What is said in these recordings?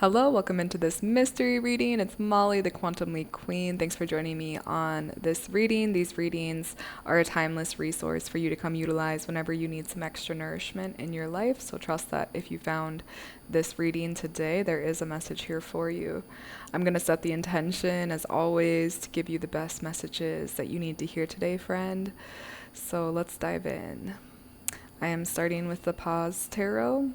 Hello, welcome into this mystery reading. It's Molly, the QuantumLeapQueen. Thanks for joining me on this reading. These readings are a timeless resource for you to come utilize whenever you need some extra nourishment in your life. So trust that if you found this reading today, there is a message here for you. I'm going to set the intention, as always, to give you the best messages that you need to hear today, friend. So let's dive in. I am starting with the Pause Tarot.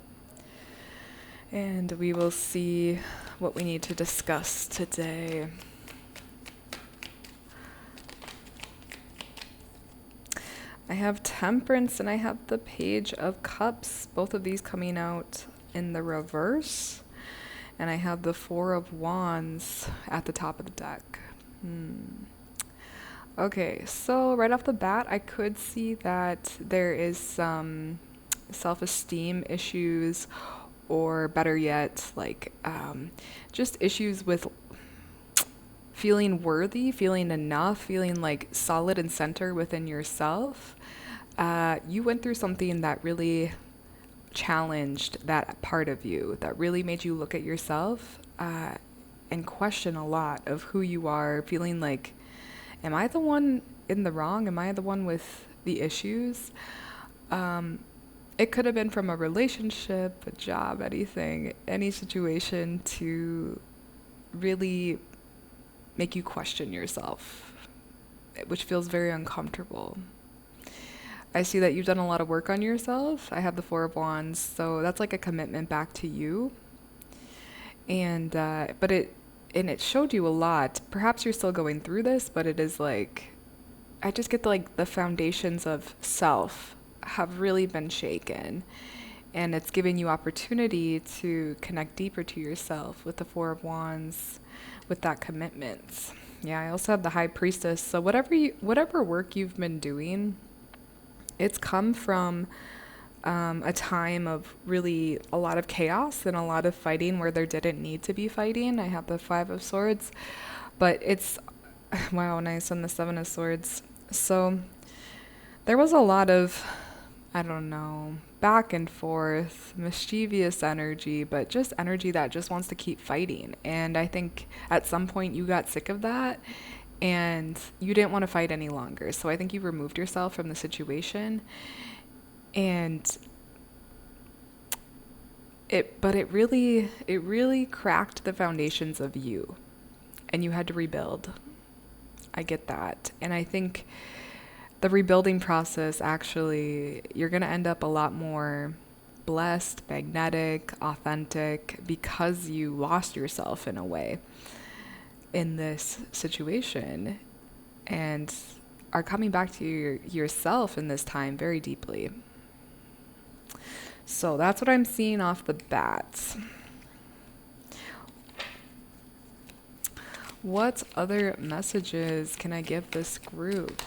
And we will see what we need to discuss today. I have Temperance and I have the Page of Cups, both of these coming out in the reverse. And I have the Four of Wands at the top of the deck. Okay, so right off the bat, I could see that there is some self-esteem issues, or better yet, just issues with feeling worthy, feeling enough, feeling like solid and center within yourself. You went through something that really challenged that part of you, that really made you look at yourself and question a lot of who you are, feeling like, am I the one in the wrong? Am I the one with the issues? It could have been from a relationship, a job, anything, any situation to really make you question yourself, which feels very uncomfortable. I see that you've done a lot of work on yourself. I have the Four of Wands, so that's like a commitment back to you. And it showed you a lot. Perhaps you're still going through this, but it is like, I just get the foundations of self have really been shaken, and it's giving you opportunity to connect deeper to yourself with the Four of Wands, with that commitment. Yeah, I also have the High Priestess. So whatever work you've been doing, it's come from a time of really a lot of chaos and a lot of fighting where there didn't need to be fighting. I have the Five of Swords, but it's wow, nice, and the Seven of Swords. So there was a lot of, I don't know, back and forth, mischievous energy, but just energy that just wants to keep fighting. And I think at some point you got sick of that and you didn't want to fight any longer. So I think you removed yourself from the situation. And it really cracked the foundations of you, and you had to rebuild. I get that. And I think the rebuilding process, actually, you're going to end up a lot more blessed, magnetic, authentic, because you lost yourself in a way in this situation and are coming back to yourself in this time very deeply. So that's what I'm seeing off the bat. What other messages can I give this group?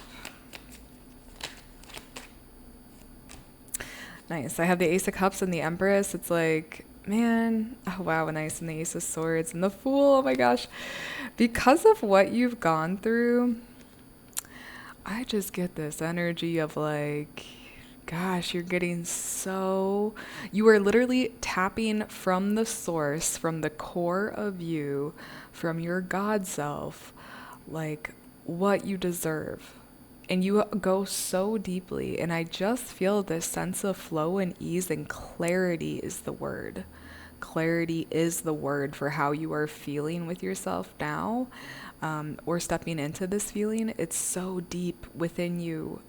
Nice. I have the Ace of Cups and the Empress. It's like, man, oh wow, nice. And the Ace of Swords and the Fool. Oh my gosh. Because of what you've gone through, I just get this energy of like, gosh, you are literally tapping from the source, from the core of you, from your God self, like what you deserve. And you go so deeply, and I just feel this sense of flow and ease, and clarity is the word. Clarity is the word for how you are feeling with yourself now, or stepping into this feeling. It's so deep within you.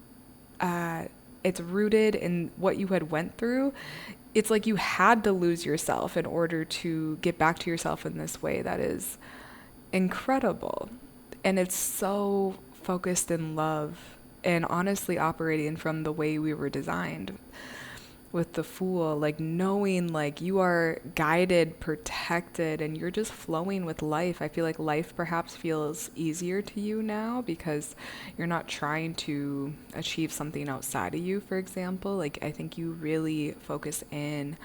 It's rooted in what you had went through. It's like you had to lose yourself in order to get back to yourself in this way that is incredible. And it's so focused in love and honestly operating from the way we were designed with the Fool, like knowing like you are guided, protected, and you're just flowing with life. I feel like life perhaps feels easier to you now because you're not trying to achieve something outside of you, for example. Like I think you really focus in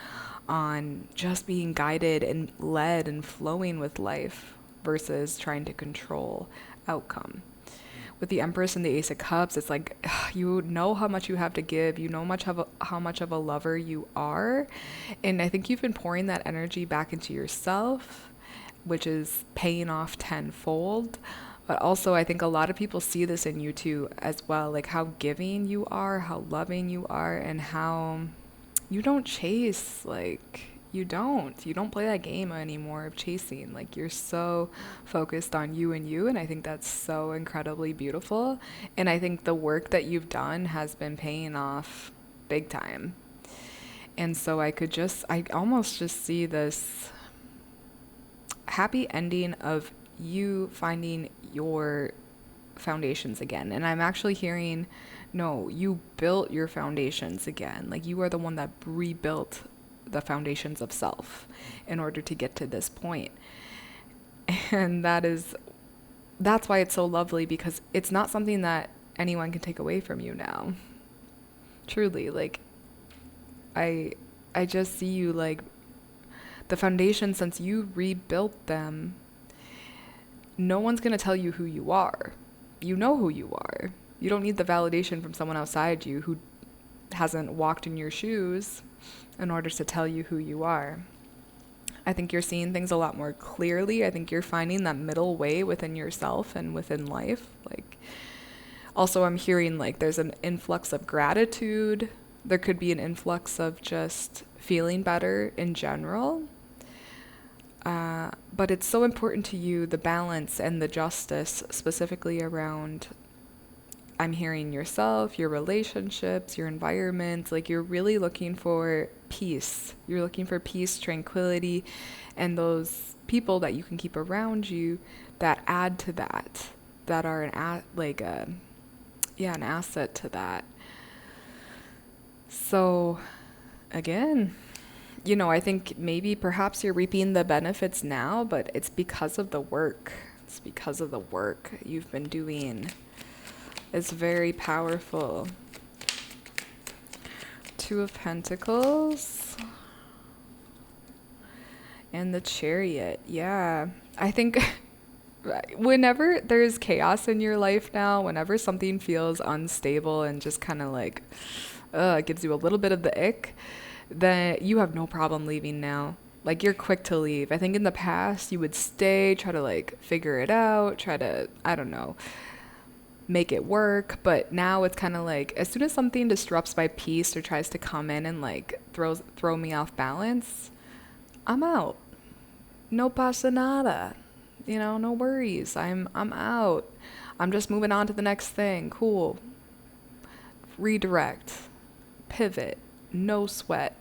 on just being guided and led and flowing with life versus trying to control outcome, with the Empress and the Ace of Cups, it's like you know how much you have to give. You know how much of a lover you are. And I think you've been pouring that energy back into yourself, which is paying off tenfold. But also, I think a lot of people see this in you too as well, like how giving you are, how loving you are, and how you don't chase, like you don't play that game anymore of chasing. Like you're so focused on you and you, and I think that's so incredibly beautiful. And I think the work that you've done has been paying off big time. And so I almost just see this happy ending of you finding your foundations again. And I'm actually hearing, no, you built your foundations again. Like you are the one that rebuilt the foundations of self in order to get to this point. And that's why it's so lovely, because it's not something that anyone can take away from you now. Truly, like I just see you like the foundation, since you rebuilt them, no one's going to tell you who you are. You know who you are. You don't need the validation from someone outside you who hasn't walked in your shoes in order to tell you who you are. I think you're seeing things a lot more clearly. I think you're finding that middle way within yourself and within life. Like, also I'm hearing like there's an influx of gratitude. There could be an influx of just feeling better in general. But it's so important to you, the balance and the justice, specifically around, I'm hearing yourself, your relationships, your environment. Like you're really looking for peace. You're looking for peace, tranquility, and those people that you can keep around you that add to that, that are an asset to that. So again, I think maybe perhaps you're reaping the benefits now, but it's because of the work. It's because of the work you've been doing. It's very powerful. Two of Pentacles. And the Chariot. Yeah. I think whenever there's chaos in your life now, whenever something feels unstable and just kind of like, it gives you a little bit of the ick, then you have no problem leaving now. Like you're quick to leave. I think in the past you would stay, try to like figure it out, try to, I don't know, make it work. But now it's kind of like as soon as something disrupts my peace or tries to come in and like throw me off balance, I'm out. No pasa nada. No worries. I'm out. I'm just moving on to the next thing. Cool. Redirect. Pivot. No sweat.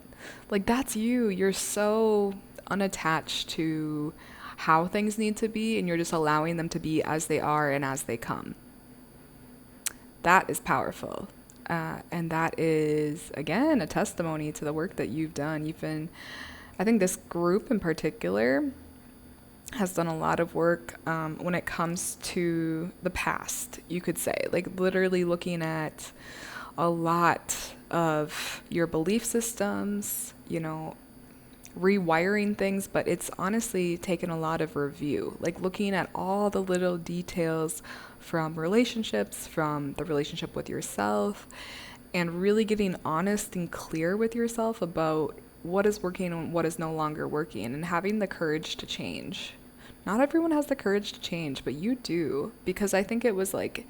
Like that's you. You're so unattached to how things need to be, and you're just allowing them to be as they are and as they come. That is powerful. And that is, again, a testimony to the work that you've done. I think this group in particular has done a lot of work when it comes to the past, you could say. Like literally looking at a lot of your belief systems, rewiring things, but it's honestly taken a lot of review, like looking at all the little details from relationships, from the relationship with yourself, and really getting honest and clear with yourself about what is working and what is no longer working, and having the courage to change. Not everyone has the courage to change, but you do, because I think it was like,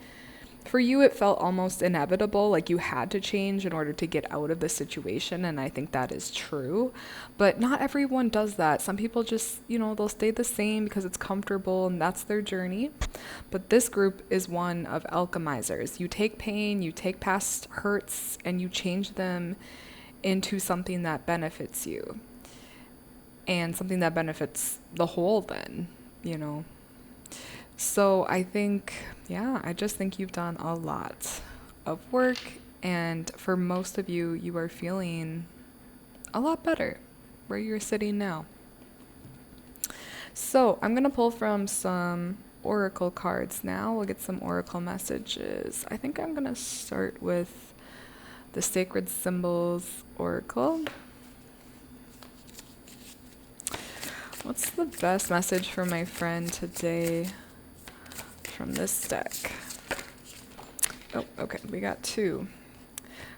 for you, it felt almost inevitable, like you had to change in order to get out of the situation, and I think that is true. But not everyone does that. Some people just, they'll stay the same because it's comfortable, and that's their journey. But this group is one of alchemizers. You take pain, you take past hurts, and you change them into something that benefits you, and something that benefits the whole then, So I think, I just think you've done a lot of work, and for most of you, you are feeling a lot better where you're sitting now. So I'm going to pull from some oracle cards now. We'll get some oracle messages. I think I'm going to start with the Sacred Symbols Oracle. What's the best message for my friend today from this deck? Oh, okay, we got 2.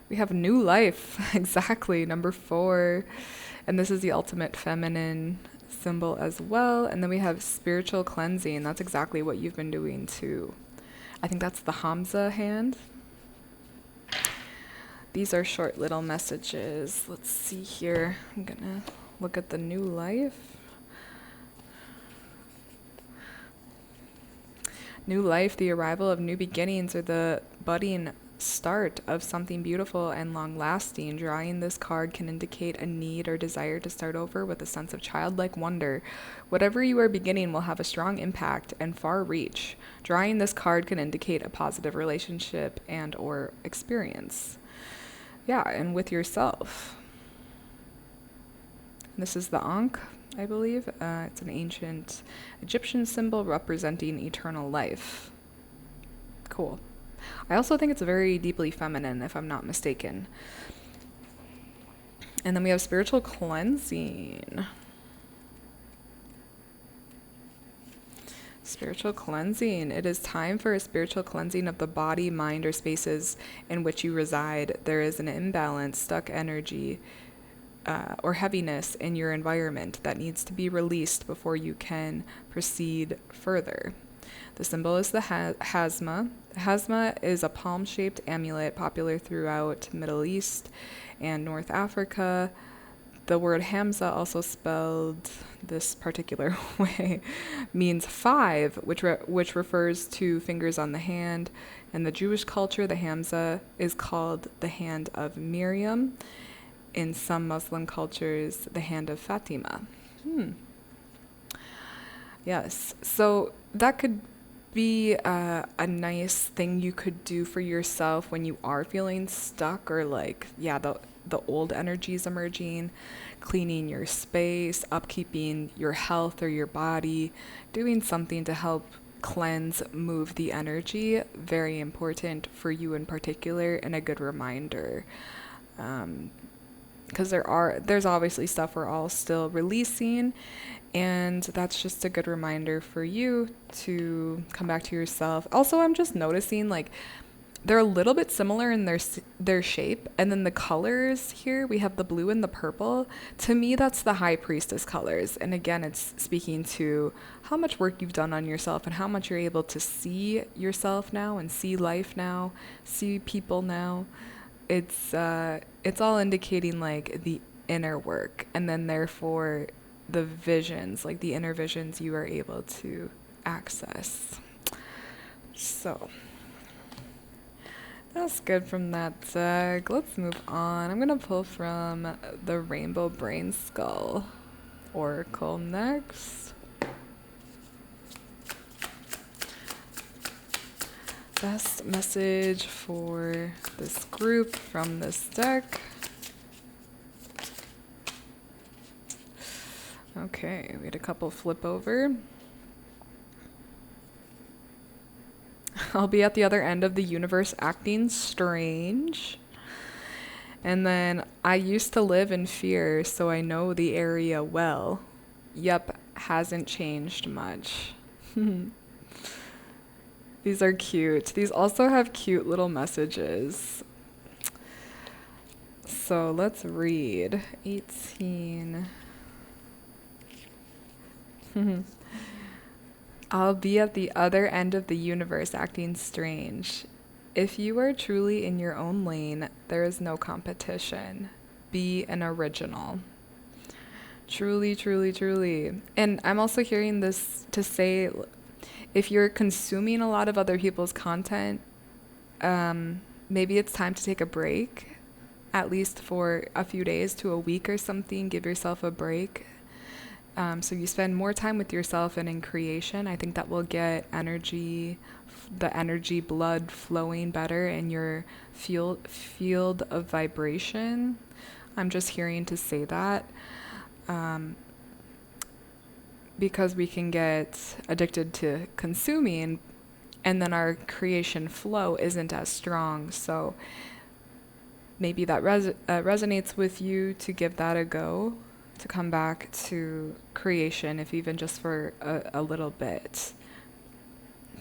We have new life, exactly, number 4. And this is the ultimate feminine symbol as well. And then we have spiritual cleansing. That's exactly what you've been doing too. I think that's the Hamza hand. These are short little messages. Let's see here. I'm gonna look at the new life. New life, the arrival of new beginnings, or the budding start of something beautiful and long-lasting. Drawing this card can indicate a need or desire to start over with a sense of childlike wonder. Whatever you are beginning will have a strong impact and far reach. Drawing this card can indicate a positive relationship and or experience. Yeah, and with yourself. This is the Ankh, I believe. It's an ancient Egyptian symbol representing eternal life. Cool. I also think it's very deeply feminine, if I'm not mistaken. And then we have spiritual cleansing. Spiritual cleansing. It is time for a spiritual cleansing of the body, mind, or spaces in which you reside. There is an imbalance, stuck energy, or heaviness in your environment that needs to be released before you can proceed further. The symbol is the Hasma. Hasma is a palm-shaped amulet popular throughout Middle East and North Africa. The word Hamza, also spelled this particular way, means 5, which refers to fingers on the hand. In the Jewish culture, the Hamza is called the hand of Miriam. In some Muslim cultures, the hand of Fatima. Yes, so that could be a nice thing you could do for yourself when you are feeling stuck, or like, yeah, the old energies emerging, cleaning your space, upkeeping your health or your body, doing something to help cleanse, move the energy. Very important for you in particular, and a good reminder. Because there's obviously stuff we're all still releasing, and that's just a good reminder for you to come back to yourself. Also, I'm just noticing, like, they're a little bit similar in their shape, and then the colors here, we have the blue and the purple. To me, that's the High Priestess colors, and again, it's speaking to how much work you've done on yourself and how much you're able to see yourself now and see life now, see people now. It's all indicating like the inner work, and then therefore the visions, like the inner visions, you are able to access. So that's good from that deck. Let's move on. I'm gonna pull from the Rainbow Brain Skull Oracle next. Best message for this group from this deck. Okay, we had a couple flip over. I'll be at the other end of the universe acting strange. And then, I used to live in fear, so I know the area well. Yep, hasn't changed much. These are cute. These also have cute little messages. So let's read 18. I'll be at the other end of the universe acting strange. If you are truly in your own lane, there is no competition. Be an original. Truly, truly, truly. And I'm also hearing this to say, if you're consuming a lot of other people's content, maybe it's time to take a break, at least for a few days to a week or something. Give yourself a break. So you spend more time with yourself and in creation. I think that will get the energy blood flowing better in your field of vibration. I'm just hearing to say that. Because we can get addicted to consuming, and then our creation flow isn't as strong. So maybe that resonates with you to give that a go, to come back to creation, if even just for a little bit,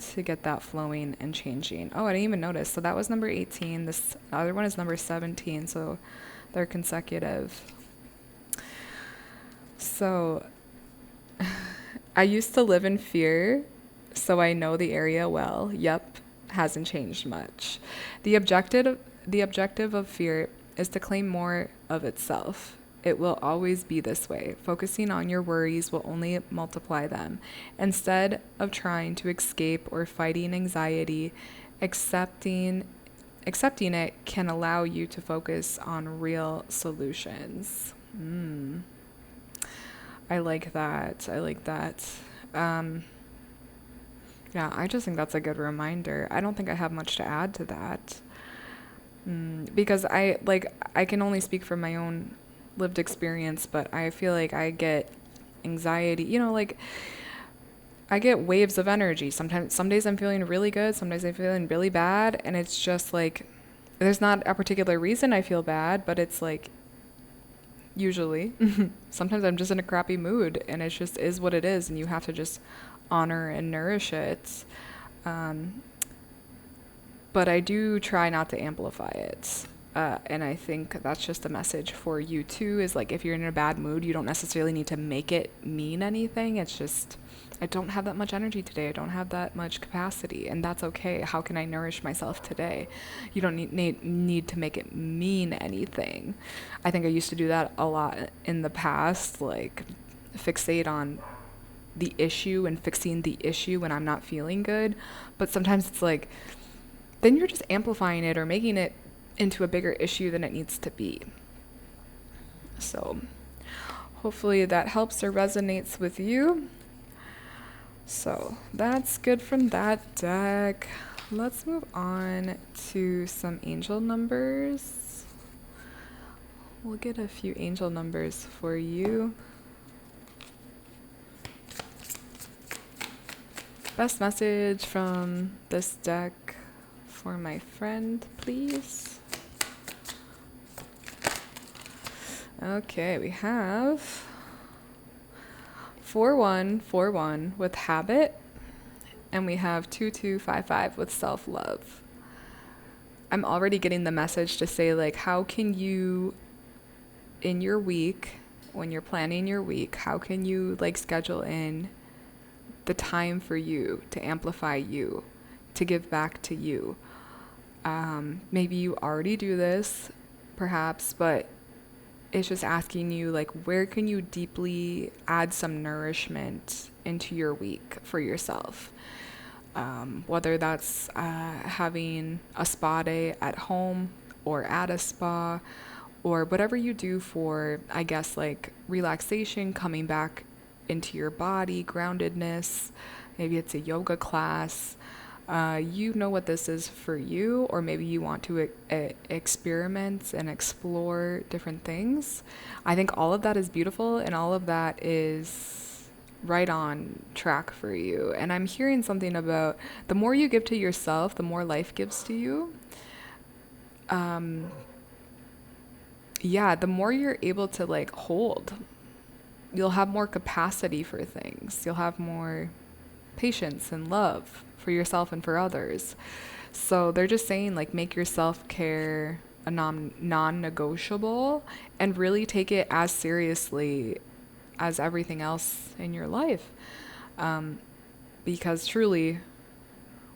to get that flowing and changing. Oh, I didn't even notice. So that was number 18. This other one is number 17. So they're consecutive. So I used to live in fear, so I know the area well. Yep, hasn't changed much. The objective of fear is to claim more of itself. It will always be this way. Focusing on your worries will only multiply them. Instead of trying to escape or fighting anxiety, accepting it can allow you to focus on real solutions. I like that. Yeah, I just think that's a good reminder. I don't think I have much to add to that. Because I can only speak from my own lived experience, but I feel like I get anxiety, like I get waves of energy. Sometimes, some days I'm feeling really good, some days I'm feeling really bad, and it's just like, there's not a particular reason I feel bad, but it's like, usually, sometimes I'm just in a crappy mood, and it just is what it is, and you have to just honor and nourish it. But I do try not to amplify it. And I think that's just a message for you too, is like, if you're in a bad mood, you don't necessarily need to make it mean anything. It's just, I don't have that much energy today. I don't have that much capacity, and that's okay. How can I nourish myself today? You don't need to make it mean anything. I think I used to do that a lot in the past, like fixate on the issue and fixing the issue when I'm not feeling good. But sometimes it's like, then you're just amplifying it or making it into a bigger issue than it needs to be. So hopefully that helps or resonates with you. So that's good from that deck. Let's move on to some angel numbers. We'll get a few angel numbers for you. Best message from this deck for my friend, please. Okay, we have 4141 with habit, and we have 2255 with self-love. I'm already getting the message to say, like, how can you, in your week, when you're planning your week, how can you like schedule in the time for you to amplify you, to give back to you? Maybe you already do this, perhaps, but it's just asking you, like, where can you deeply add some nourishment into your week for yourself? Whether that's having a spa day at home or at a spa, or whatever you do for, I guess, like relaxation, coming back into your body, groundedness. Maybe it's a yoga class. You know what this is for you, or maybe you want to experiment and explore different things. I think all of that is beautiful, and all of that is right on track for you. And I'm hearing something about the more you give to yourself, the more life gives to you. The more you're able to like hold, you'll have more capacity for things. You'll have more patience and love for yourself and for others. So they're just saying, like, make your self-care a non-negotiable, and really take it as seriously as everything else in your life. Because truly,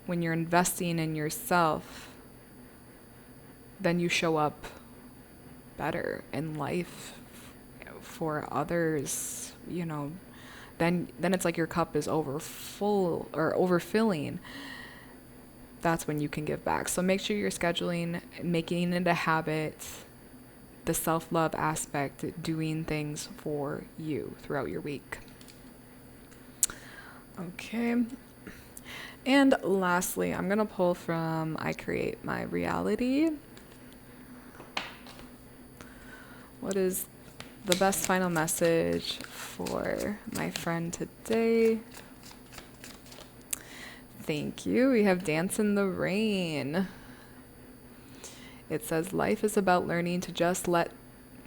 when you're investing in yourself, then you show up better in life for others, then it's like your cup is overfull or overfilling. That's when you can give back. So make sure you're scheduling, making it a habit, the self-love aspect, doing things for you throughout your week. Okay. And lastly, I'm going to pull from I Create My Reality. What is the best final message for my friend today? Thank you. We have Dance in the Rain. It says, life is about learning to just let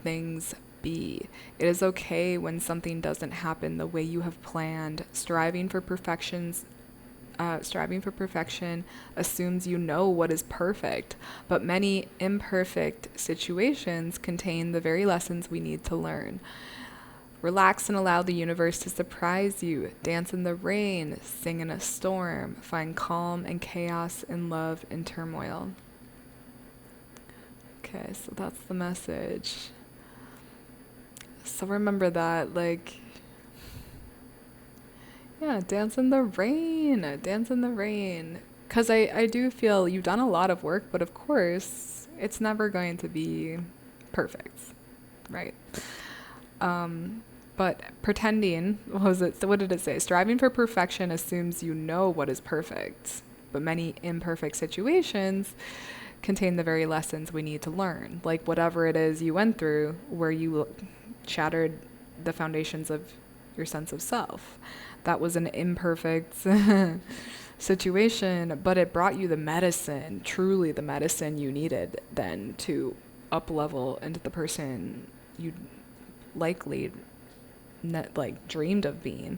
things be. It is okay when something doesn't happen the way you have planned. Striving for perfections Striving for perfection assumes you know what is perfect, but many imperfect situations contain the very lessons we need to learn. Relax and allow the universe to surprise you. Dance in the rain, sing in a storm, find calm and chaos in love and turmoil. Okay, so that's the message. So remember that, like, yeah, dance in the rain, dance in the rain. Because I do feel you've done a lot of work, but of course, it's never going to be perfect, right? But pretending, what did it say? Striving for perfection assumes you know what is perfect, but many imperfect situations contain the very lessons we need to learn. Like whatever it is you went through, where you shattered the foundations of your sense of self. That was an imperfect situation, but it brought you the medicine, truly the medicine you needed then to up level into the person you likely dreamed of being.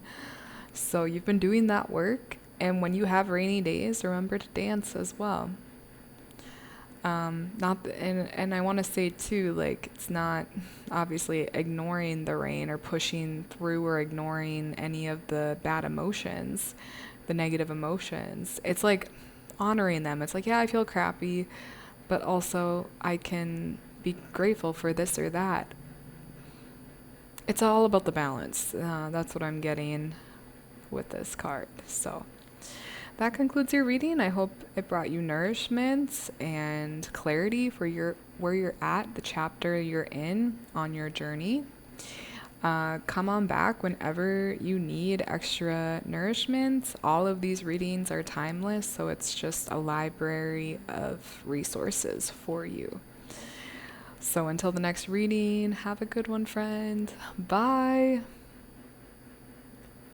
So you've been doing that work, and when you have rainy days, remember to dance as well. And I want to say too, like, it's not obviously ignoring the rain or pushing through or ignoring any of the bad emotions, the negative emotions. It's like honoring them. It's like, yeah, I feel crappy, but also I can be grateful for this or that. It's all about the balance. That's what I'm getting with this card. So that concludes your reading. I hope it brought you nourishment and clarity for where you're at, the chapter you're in on your journey. Come on back whenever you need extra nourishment. All of these readings are timeless, so it's just a library of resources for you. So until the next reading, have a good one, friend. Bye.